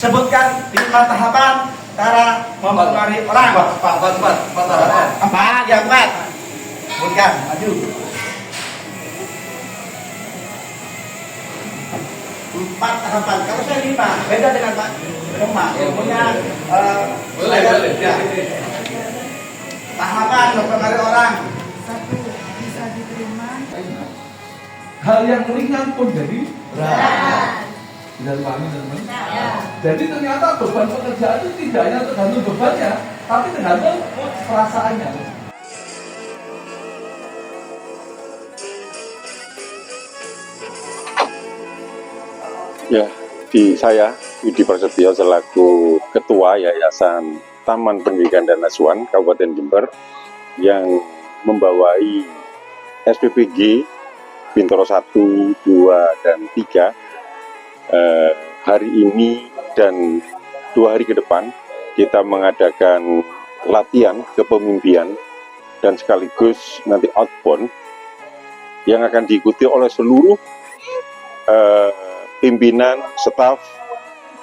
Sebutkan 5 tahapan cara mempengaruhi orang. Empat, yang 4. Sebutkan, maju. 4 tahapan. Kalau saya 5, beda dengan Pak Rumah. Ilmunya boleh. Ya. Tahapan mempengaruhi orang. 1. Bisa diterima. Hal yang ringan pun jadi Ya. Tidak dipahami teman-teman. Ya. Jadi ternyata beban pekerjaan itu tidak hanya tergantung bebannya, tapi tergantung perasaannya. Ya, saya Yudi Prasetyo selaku Ketua Yayasan Taman Pendidikan dan Asuhan Kabupaten Jember yang membawai SPPG Bintoro 1, 2, dan 3 hari ini dan 2 hari ke depan kita mengadakan latihan kepemimpinan dan sekaligus nanti outbound yang akan diikuti oleh seluruh pimpinan, staf,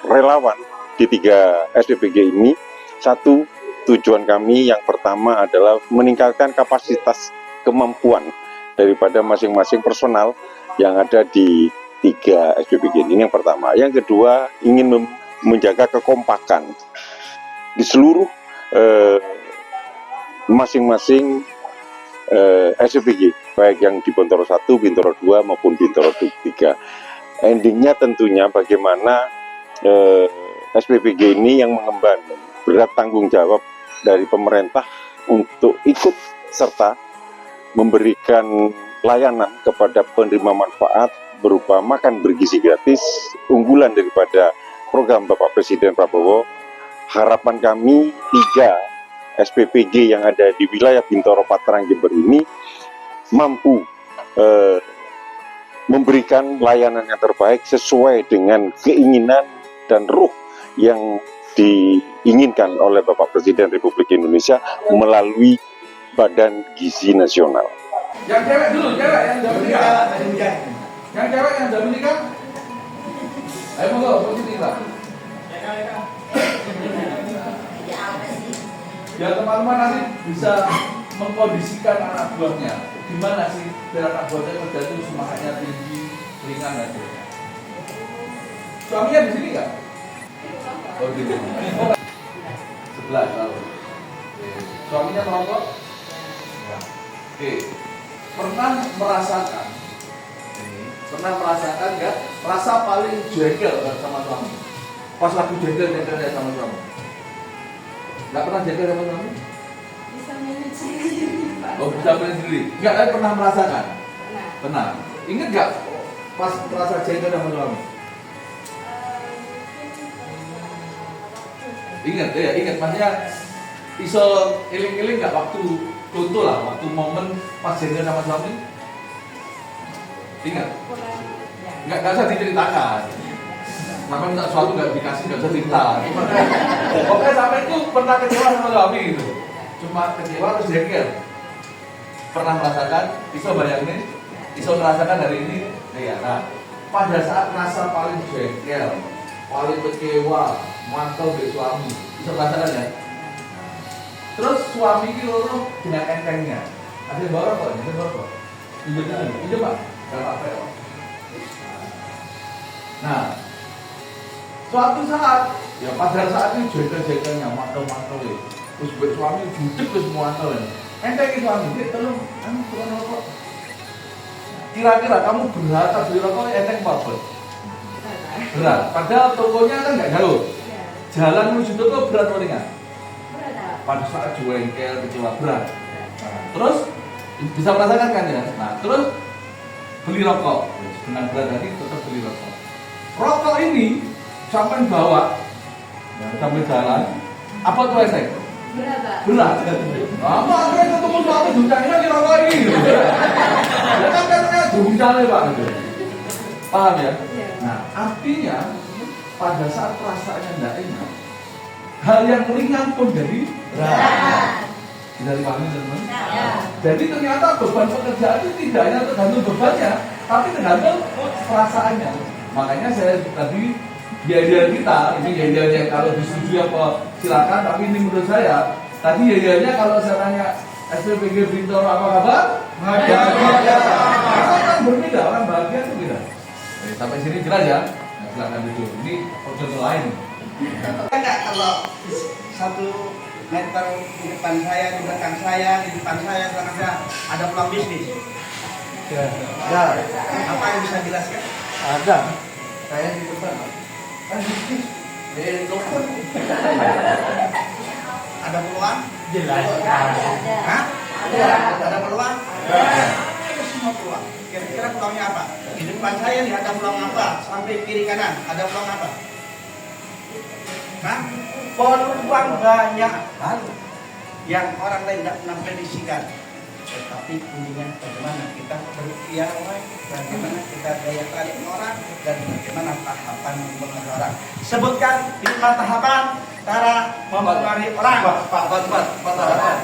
relawan di 3 SPPG ini. Satu, tujuan kami yang pertama adalah meningkatkan kapasitas kemampuan daripada masing-masing personal yang ada di 3 SPPG ini yang pertama. Yang kedua, ingin menjaga kekompakan di seluruh masing-masing SPPG, baik yang di Bintoro 1, Bintoro 2 maupun Bintoro 3. Endingnya tentunya bagaimana SPPG ini yang mengemban berat tanggung jawab dari pemerintah untuk ikut serta memberikan layanan kepada penerima manfaat berupa makan bergizi gratis unggulan daripada program Bapak Presiden Prabowo. Harapan kami 3 SPPG yang ada di wilayah Bintoro Patrang Jember ini mampu memberikan layanan yang terbaik sesuai dengan keinginan dan ruh yang diinginkan oleh Bapak Presiden Republik Indonesia melalui Badan Gizi Nasional. Yang cewek dulu, cewek yang udah menikah. Yang cewek yang udah menikah. Ayo monggo, posisi lah. Biar teman-teman nanti bisa mengkondisikan anak buahnya. Gimana sih biar anak buahnya kerja itu semangatnya tinggi, ringan dan sebagainya. Suaminya di sini nggak? Oh di sini. Sebelah lalu. Suaminya merokok? Oke. Pernah merasakan nggak rasa paling jengkel sama suami? Pas lagi jengkel-jengkelnya sama suami? Nggak pernah jengkel sama suami? Bisa manage sendiri, Pak. Oh, bisa manage sendiri? Nggak, tapi pernah merasakan? Pernah. Ingat nggak pas merasa jengkel sama suami? Ingat ya, ingat. Maksudnya iso iling-iling nggak waktu contoh lah, waktu momen pas jengkel sama suami? Ingat? Nggak usah diceritakan. Sampai minta sesuatu nggak dikasih, nggak usah cerita. Pokoknya sampai itu pernah kecewa sama suami gitu. Cuma kecewa terus jengkel. Pernah merasakan? Iso bayangin? Iso merasakan hari ini? Iya. Nah, pada saat rasa paling jengkel, paling kecewa, mantel dari suami, iso merasakan ya? Terus suami ini loro dengan entengnya. Ada bawa kok, ada bawa kok. Pinjam Pak, nggak apa-apa ya. Nah, suatu saat, ya pada saat ini jengkel-jengkelnya, mantel-mantel ya. Terus buat suami judek ke semua mantel ya. Entengin suami, dia tolong, kamu bukan rokok. Kira-kira kamu berat beli rokok enteng apa? Berat. Padahal tokonya kan nggak jauh. Jalan menuju toko berat atau ringan? Pada saat jengkel, kecewa berat. Nah, terus bisa merasakan kan ya? Nah, terus beli rokok. Dengan berat tadi tetap beli rokok. Rokok ini sampai bawa, sampai jalan. Apa tuh efek? Berat. Apa akhirnya ketemu suami duncangnya di rokok ini? Ya kan katanya duncangnya Pak. Paham ya? Nah, artinya pada saat perasaannya tidak enak, hal yang ringan pun jadi berat. Bisa dipahami teman-teman? Jadi ternyata beban pekerjaan itu tidak hanya tergantung bebannya, tapi tergantung perasaannya. Makanya saya tadi Dia kita, ini dia kalau disetujui apa silakan, tapi ini menurut saya tadi dia kalau saya tanya SPPG Bintoro apa kabar? Bahagia. Kan berbeda, orang bahagia itu beda. Sampai sini jelas ya. Nah, silakan duduk. Ini contoh lain. Enggak, kalau 1 meter di depan saya, di belakang saya, di depan saya, di belakang saya ada peluang bisnis. Ya, Apa yang bisa dijelaskan? ada. Saya di depan. Kan bisnis. Telepon. Ada peluang? Jelas. Hah? Ada peluang? Ada semua peluang. Kira-kira peluangnya apa? Di depan saya nih ada peluang apa? Sampai kiri kanan ada peluang apa? Hah? Peluang banyak hal yang orang lain tidak pernah prediksikan. Tetapi intinya bagaimana kita berpiawai, bagaimana kita daya tarik orang, dan bagaimana tahapan mempengaruhi orang. Sebutkan 5 tahapan cara mempengaruhi orang.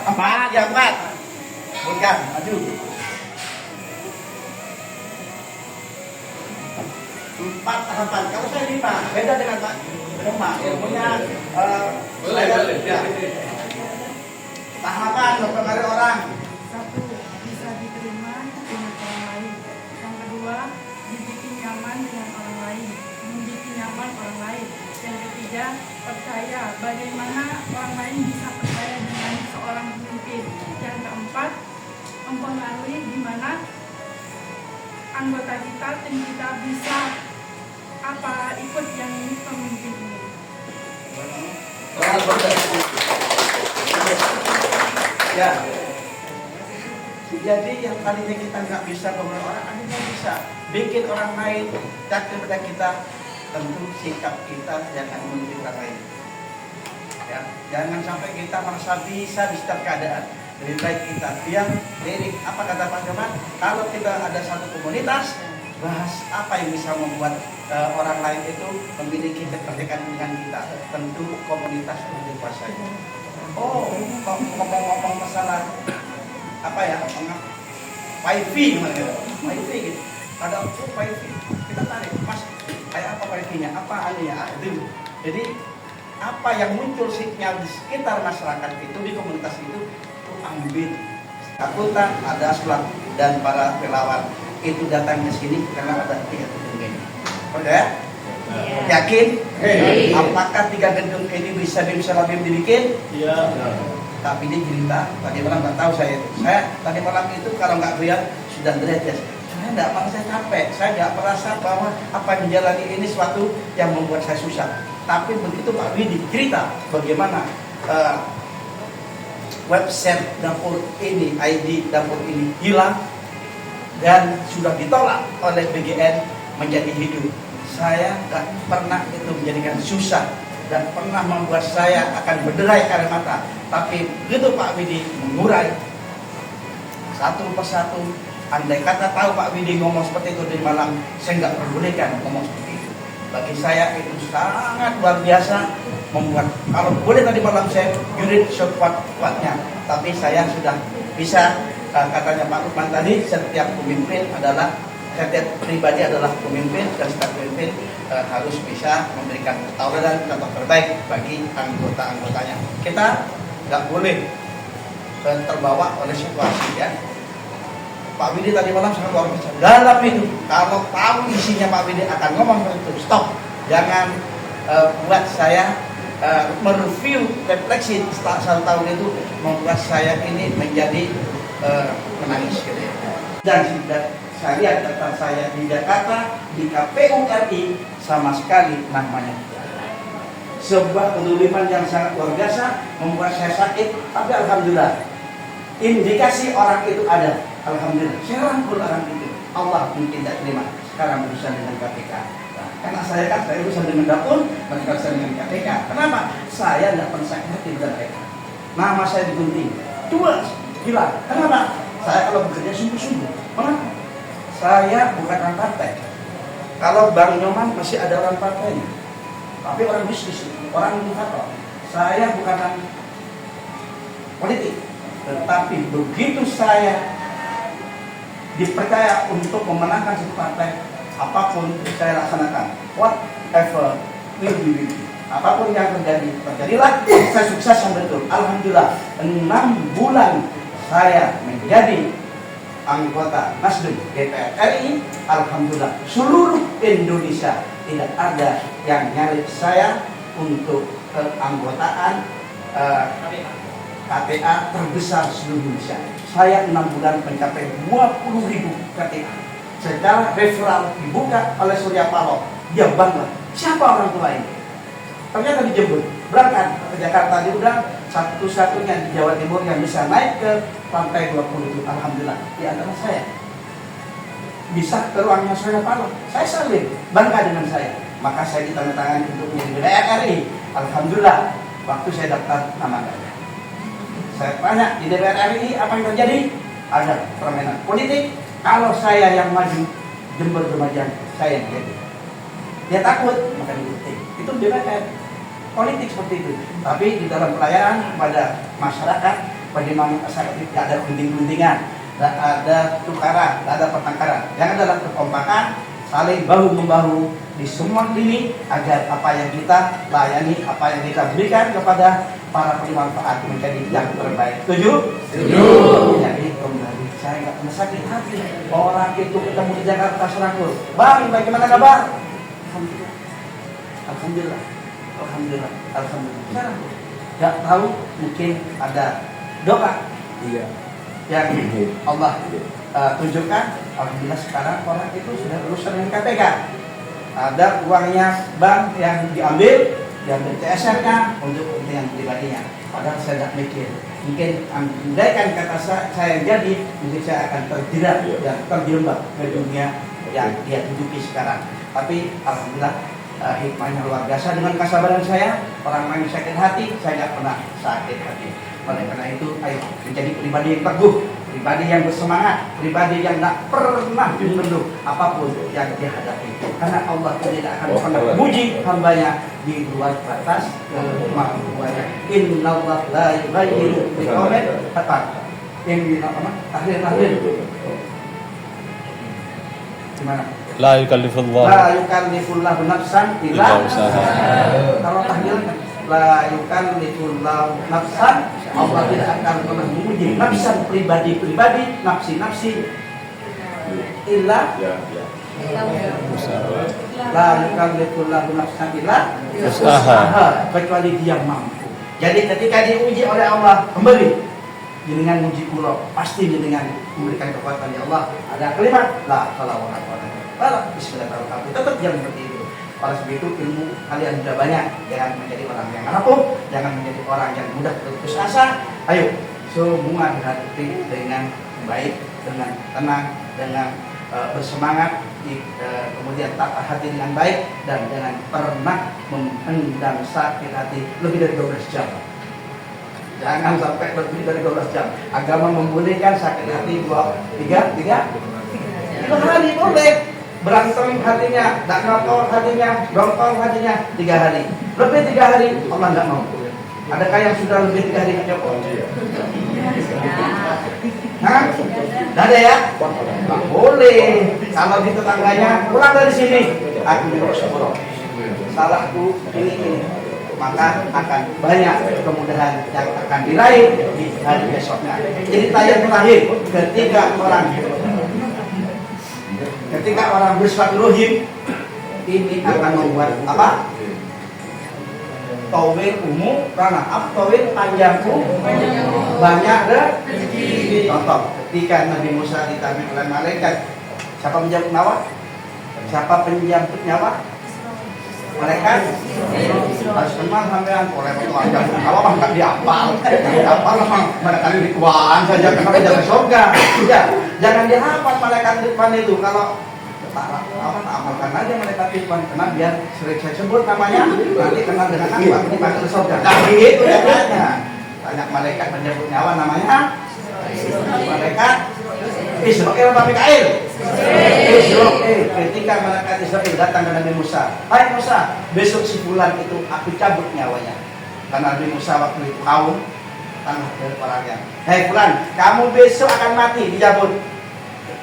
Empat, yang 4. Sebutkan, maju. 4 tahapan. Kalau saya 5, beda dengan Pak Rumah. Ilmunya Boleh. ya. Tahapan mempengaruhi orang. 1. Bisa diterima dengan orang lain. Yang kedua, dibikin nyaman dengan orang lain. Membikin nyaman orang lain. Yang ketiga, percaya. Bagaimana orang lain bisa percaya dengan seorang pemimpin. Yang keempat, mempengaruhi di mana anggota kita, tim kita bisa ikut yang ini pemimpin ini. Ya. Jadi yang tadinya kita nggak bisa mempengaruhi orang, akhirnya bisa bikin orang lain takut pada kita. Tentu sikap kita jangan menuju orang lain. Ya, jangan sampai kita merasa bisa di setiap keadaan. Lebih baik kita diam, lirik. Apa kata Pak Jaman? Kalau kita ada satu komunitas, bahas apa yang bisa membuat orang lain itu memiliki keterdekaan dengan kita. Tentu komunitas itu dikuasai. Oh, ngomong-ngomong masalah apa ya? Wifi gimana gitu? Wifi gitu. Ada wifi. Kita tarik, Mas. Kayak apa wifi-nya? Apa anunya? Itu. Jadi apa yang muncul sinyal di sekitar masyarakat itu, di komunitas itu ambil. Takutan ada Aslam dan para relawan itu datang ke sini karena ada 3 gedung ini. Oke? Yakin? Apakah 3 gedung ini bisa lebih dibikin? Iya. Tapi dia cerita tadi malam nggak tahu saya itu. Saya tadi malam itu kalau nggak lihat sudah derajat. Saya nggak merasa saya capek. Saya nggak merasa bahwa apa yang menjalani ini suatu yang membuat saya susah. Tapi begitu Pak Widi cerita bagaimana website dapur ini, ID dapur ini hilang dan sudah ditolak oleh BGN menjadi hidup. Saya nggak pernah itu menjadikan susah dan pernah membuat saya akan berderai air mata. Tapi begitu Pak Widi mengurai satu persatu, andai kata tahu Pak Widi ngomong seperti itu di malam, saya nggak perbolehkan ngomong seperti itu. Bagi saya itu sangat luar biasa, membuat kalau boleh tadi malam saya jurid sekuat-kuatnya, tapi saya sudah bisa katanya Pak Lukman tadi, setiap pemimpin adalah setiap pribadi adalah pemimpin dan setiap pemimpin harus bisa memberikan tauladan contoh terbaik bagi anggota-anggotanya. Kita nggak boleh terbawa oleh situasi ya. Pak Widi tadi malam sangat luar biasa. Dalam itu, kalau tahu isinya Pak Widi akan ngomong seperti itu, stop. Jangan buat saya mereview refleksi setelah 1 tahun itu membuat saya ini menjadi menangis gitu ya. Dan saya lihat data saya di Jakarta, di KPU RI sama sekali namanya. Sebuah kedoliman yang sangat luar biasa membuat saya sakit, tapi alhamdulillah indikasi orang itu ada. Alhamdulillah, saya rangkul orang itu. Allah mungkin tidak terima. Sekarang berusaha dengan KPK. Nah, karena saya berusaha dengan dapur, mereka berusaha dengan KPK. Kenapa? Saya tidak pernah sakit hati dengan mereka. Nama saya digunting. 2, gila. Kenapa? Saya kalau bekerja sungguh-sungguh. Kenapa? Saya bukan orang partai. Kalau Bang Nyoman masih ada orang partainya. Tapi orang bisnis, orang indikator. Saya bukan orang politik. Tetapi begitu saya dipercaya untuk memenangkan satu partai, apapun saya laksanakan, whatever Apapun yang terjadi, terjadilah. Saya sukses yang betul. Alhamdulillah, 6 bulan saya menjadi anggota Nasdem DPR RI. Alhamdulillah, seluruh Indonesia tidak ada yang nyari saya untuk keanggotaan KTA terbesar seluruh Indonesia. Saya 6 bulan mencapai 20.000 KTA. Secara referral dibuka oleh Surya Paloh, dia bangga. Siapa orang tua ini? Ternyata dijemput, berangkat ke Jakarta, dia udah satu-satunya di Jawa Timur yang bisa naik ke lantai 20 itu. Alhamdulillah, di antara saya bisa ke ruangnya Surya Paloh. Saya salib, bangga dengan saya. Maka saya ditandatangani untuk menjadi DPR RI. Alhamdulillah, waktu saya daftar nama nggak ada. Saya tanya di DPR RI apa yang terjadi? Ada permainan politik. Kalau saya yang maju, Jember Lumajang, saya yang jadi. Dia takut, maka diikuti. Itu DPR. Politik seperti itu. Tapi di dalam pelayanan kepada masyarakat, bagaimana masyarakat tidak ada gunting-guntingan, tidak ada tukaran, tidak ada pertengkaran. Yang adalah kekompakan, saling bahu-membahu di semua lini agar apa yang kita layani, apa yang kita berikan kepada para penerima manfaat menjadi yang terbaik. Setuju? Setuju. Jadi kembali, saya nggak pernah sakit hati. Orang itu ketemu di Jakarta serangkul, Bang, bagaimana kabar? Alhamdulillah. Alhamdulillah. Alhamdulillah, alhamdulillah. Sekarang nggak tahu, mungkin ada doa yang Allah tunjukkan. Alhamdulillah sekarang orang itu sudah berurusan dengan KPK. Ada uangnya bank yang diambil CSR-nya untuk kepentingan pribadinya. Padahal saya tidak mikir. Mungkin andaikan kata saya jadi, mungkin saya akan terjerat dan terjebak ke dunia yang dia duduki sekarang. Tapi alhamdulillah, hikmahnya luar biasa. Dengan kesabaran saya, orang lain sakit hati, saya tidak pernah sakit hati. Oleh karena itu, ayo menjadi pribadi yang teguh, pribadi yang bersemangat, pribadi yang tidak pernah mengeluh apapun yang dihadapi. Karena Allah tidak akan pernah memuji hambanya di luar batas kemampuannya. Innallaha la yughayyiru biqaumin hatta tahrir. Gimana? La yukallifullah nafsan illa usahaha. Kalau tahdir la yukallifullah nafsan, Allah tidak akan pernah menguji nafsan pribadi-pribadi, nafsi-nafsi illa la yukallifullah nafsan illa usahaha, kecuali dia mampu. Jadi ketika diuji oleh Allah, kembali dengan uji kula, pasti dengan memberikan kekuatan ya Allah. Ada kalimat la haula wala quwwata bismillahirrahmanirrahim. Tetap yang seperti itu. Oleh sebab itu, ilmu kalian sudah banyak. Jangan menjadi orang yang rapuh, jangan menjadi orang yang mudah berputus asa. Ayo semua dihadapi dengan baik, dengan tenang, dengan bersemangat, kemudian tata hati dengan baik, dan jangan pernah memendam sakit hati lebih dari 12 jam. Jangan sampai lebih dari 12 jam. Agama membolehkan sakit hati 3 hari boleh. Berantem hatinya, tak ngotor hatinya, dongkol hatinya 3 hari. Lebih 3 hari Allah tidak mau. Adakah yang sudah lebih 3 hari ngejokol? Hah? Tidak ada ya? Tidak boleh. Kalau di tetangganya pulang dari sini, aku bersyukur. Salahku ini. Maka akan banyak kemudahan yang akan diraih di hari besoknya. Jadi tayang terakhir ketika orang bersilaturahim ini akan membuat apa? Tawil umum karena tawil panjangku banyak rezeki. Contoh, ketika Nabi Musa ditanya oleh malaikat, siapa menjemput nyawa? Siapa penjemput nyawa? Malaikat harus kenal sampean oleh keluarga. Apa mah enggak dihafal. Dihafal mah mereka ritualan saja karena jaga surga. Sudah, jangan dihafal malaikat Ridwan itu. Kalau amalkan aja malaikat Ridwan, karena biar sering saya sebut namanya, nanti kenal dengan apa dipanggil surga. Nah, itu ya tanya malaikat menyebut nyawa namanya malaikat Israel apa Mikail? Israel. Ketika malaikat Israel datang ke Nabi Musa, hai Musa, besok si fulan itu aku cabut nyawanya. Karena Nabi Musa waktu itu haus tanah dari orangnya. Hei fulan, kamu besok akan mati, dicabut.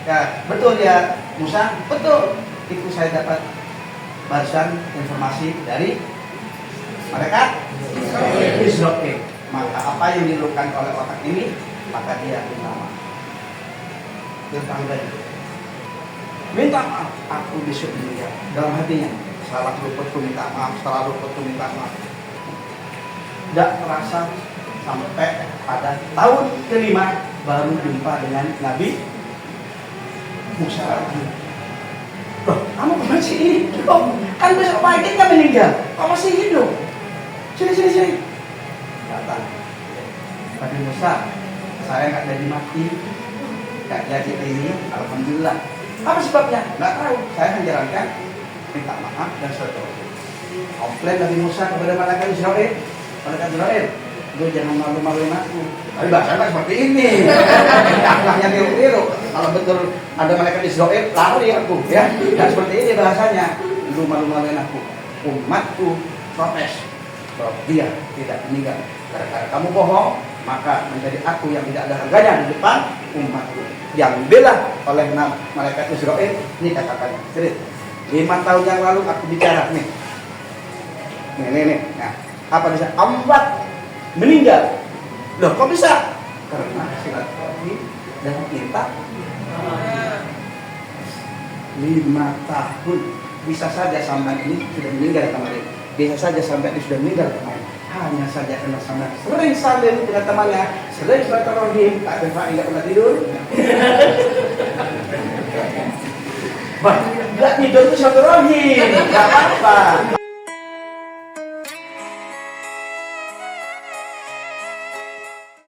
Ya, betul ya Musa? Betul. Itu saya dapat barusan informasi dari malaikat Israel. Maka apa yang dilakukan oleh orang ini, maka dia minta maaf. Dia tanggal minta maaf, aku besok meninggal. Dalam hatinya, salah luputku minta maaf, salah luputku minta maaf. Tidak terasa sampai pada tahun kelima baru jumpa dengan Nabi Musa lagi. Loh, kamu masih hidup? Kan besok pagi kan meninggal. Kok masih hidup? Sini. Datang. Nabi Musa, saya nggak jadi mati, nggak jadi ini. Alhamdulillah. Apa sebabnya? Nggak tahu. Saya menjalankan minta maaf dan seterusnya. Komplain Nabi Musa kepada malaikat Israel. Malaikat Israel, lu jangan malu-maluin aku. Tapi bahasanya seperti ini. Akhlaknya tiru-tiru. Kalau betul ada malaikat Israel, lari aku, ya. Dan seperti ini bahasanya. Lu malu-maluin aku. Umatku protes bahwa dia tidak meninggal. Gara-gara kamu bohong, maka menjadi aku yang tidak ada harganya di depan umatku. Yang bela oleh malaikat Israel, ini kata-katanya. Jadi, 5 tahun yang lalu aku bicara nih. Nih. Nah, apa bisa? Ambat meninggal. Loh, kok bisa? Karena silaturahmi dan minta 5 tahun. Bisa saja sampai ini sudah meninggal kemarin. Bisa saja sampai ini sudah meninggal kemarin. Hanya saja karena sampai sering saling dengan temannya, sering silaturahmi, tak ada nggak pernah tidur. Bah, nggak tidur itu silaturahmi, nggak apa-apa.